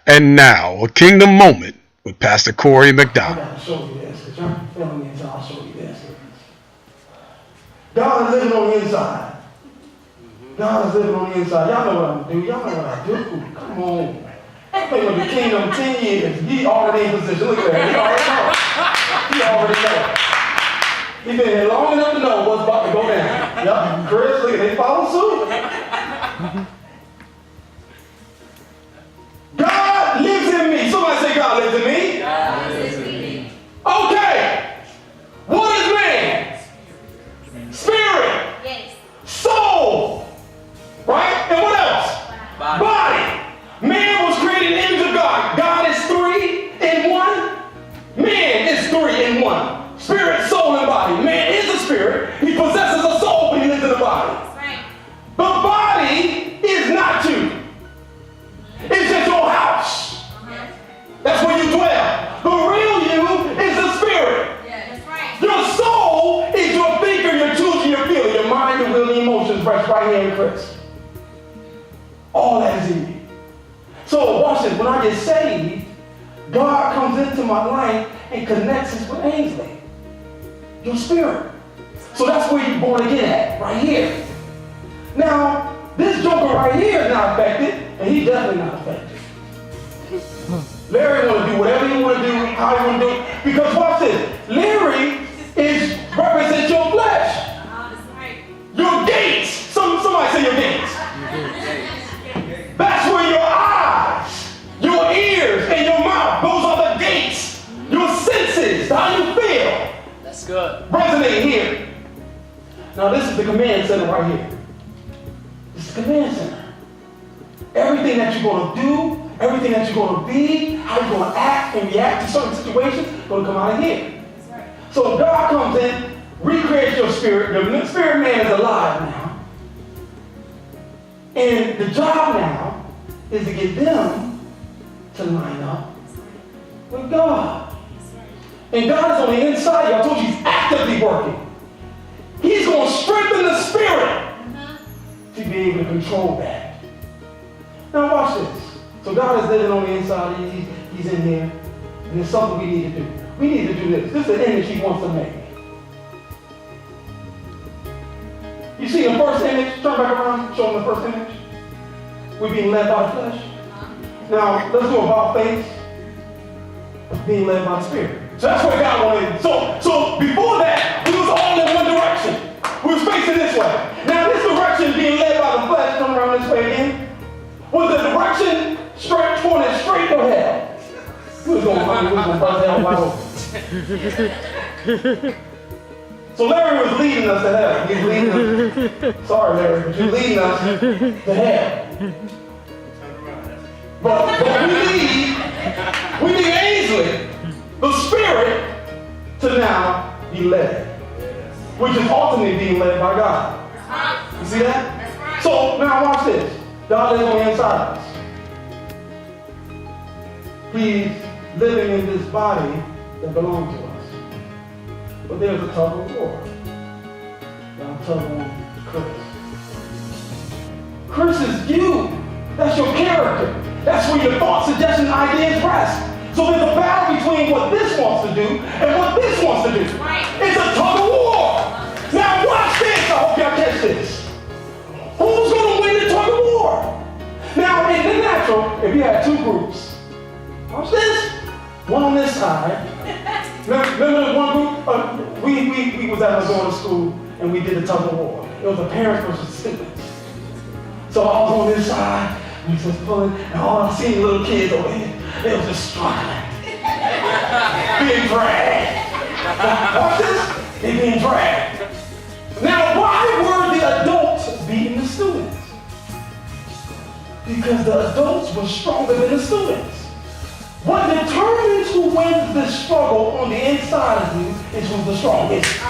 And now, a kingdom moment with Pastor Corey I McDonald. got to show you this, because you're feeling me, so I'll show you this. God is living on the inside. God is living on the inside. Y'all know what I'm do. Y'all know what I do. Come on. I've been with the kingdom 10 years. He already in position. Look at that. He already know. He been here long enough to know what's about to go down. Yup. Chris, look at they follow suit. God lives in me. Somebody say God lives in me. God lives in me. Okay. What is man? Spirit. Yes. Soul. Right? And what else? Body. Man was created in the image of God. God is 3 in 1. Man is 3 in 1. Spirit, soul, and body. Man is a spirit. He possesses a soul, but he lives in a body. That's right. But body is not you. It's just your house. That's where you dwell. The real you is the spirit. Yeah, that's right. Your soul is your thinker, your choosing, your feeling, your mind, your will, your emotions, right here in Christ. All that is in you. So watch this. When I get saved, God comes into my life and connects us with Ainsley, your spirit. So that's where you're born again at, right here. Now, this joker right here is not affected, and he's definitely not affected. Larry want to do whatever he want to do, how he want to do it. Because watch this. Larry represents your flesh. Oh, that's right. Your gates. Somebody say your gates. That's where your eyes, your ears, and your mouth, those are the gates. Your senses, how you feel. That's good. Resonate here. Now this is the command center right here. This is the command center. Everything that you're going to do, everything that you're going to be, how you're going to act and react to certain situations, going to come out of here. That's right. So God comes in, recreates your spirit. Your spirit man is alive now. And the job now is to get them to line up with God. And God is on the inside. I told you he's actively working. He's going to strengthen the spirit to be able to control that. Now watch this. So God is living on the inside. He's in here. And there's something we need to do. We need to do this. This is an image he wants to make. You see the first image? Turn back around. Show them the first image. We're being led by the flesh. Now, let's do about faith. Being led by the Spirit. So that's where God wanted. So before that, we was all in one direction. We was facing this way. Now this direction, being led by the flesh, come around this way again, was the direction pointed straight to hell. We was going to bust hell wide open. So Larry was leading us to hell. He's leading us. Sorry, Larry, but you're leading us to hell. But we need Ainsley, the spirit, to now be led, which is ultimately being led by God. You see that? So now watch this. God is on the inside of us. He's living in this body that belongs to us. But there's a tug of war. I'm tugging on Chris. Chris is you. That's your character. That's where your thoughts, suggestions, ideas rest. So there's a battle between what this wants to do and what this wants to do. It's a tug of war. Now watch this. I hope y'all catch this. Who's going to win the tug of war? Now in the natural, if you had two groups, watch this. One on this side. Remember the one group? We was at going to school and we did a tug of war. It was a parents versus students. So I was on this side, and we was pulling, and all I seen little kids over here, they was just struggling. Being dragged. Watch this? They being dragged. Now why were the adults beating the students? Because the adults were stronger than the students. What determines who wins this struggle on the inside of you is who's the strongest.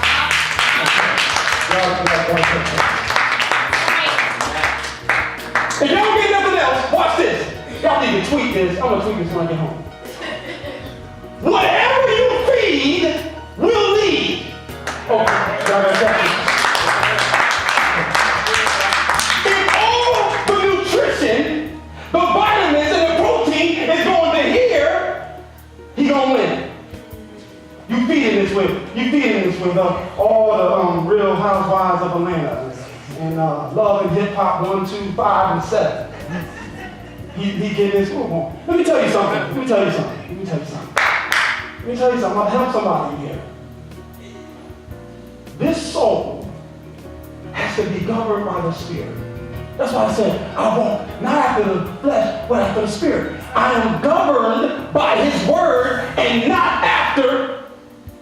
If y'all don't get nothing else, watch this. Y'all need to tweet this. I'm going to tweet this when I get home. Whatever you feed will lead. Okay, y'all got that. If all the nutrition, the vitamins, and the protein with all the Real Housewives of Atlanta and Love and Hip Hop 1, 2, 5, and 7. He getting his move on. Let me tell you something. I'm gonna help somebody here. This soul has to be governed by the Spirit. That's why I said, I walk not after the flesh, but after the Spirit. I am governed by His Word and not after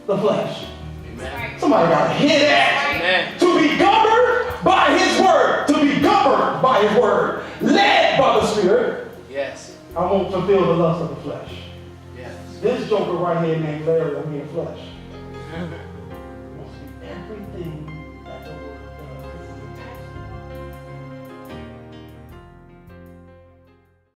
the flesh. Amen. Somebody got to hear that. Amen. To be governed by His Word. To be governed by His Word. Led by the Spirit. Yes. I won't fulfill the lust of the flesh. Yes. This joker right here named Larry, I'm in flesh. Must be everything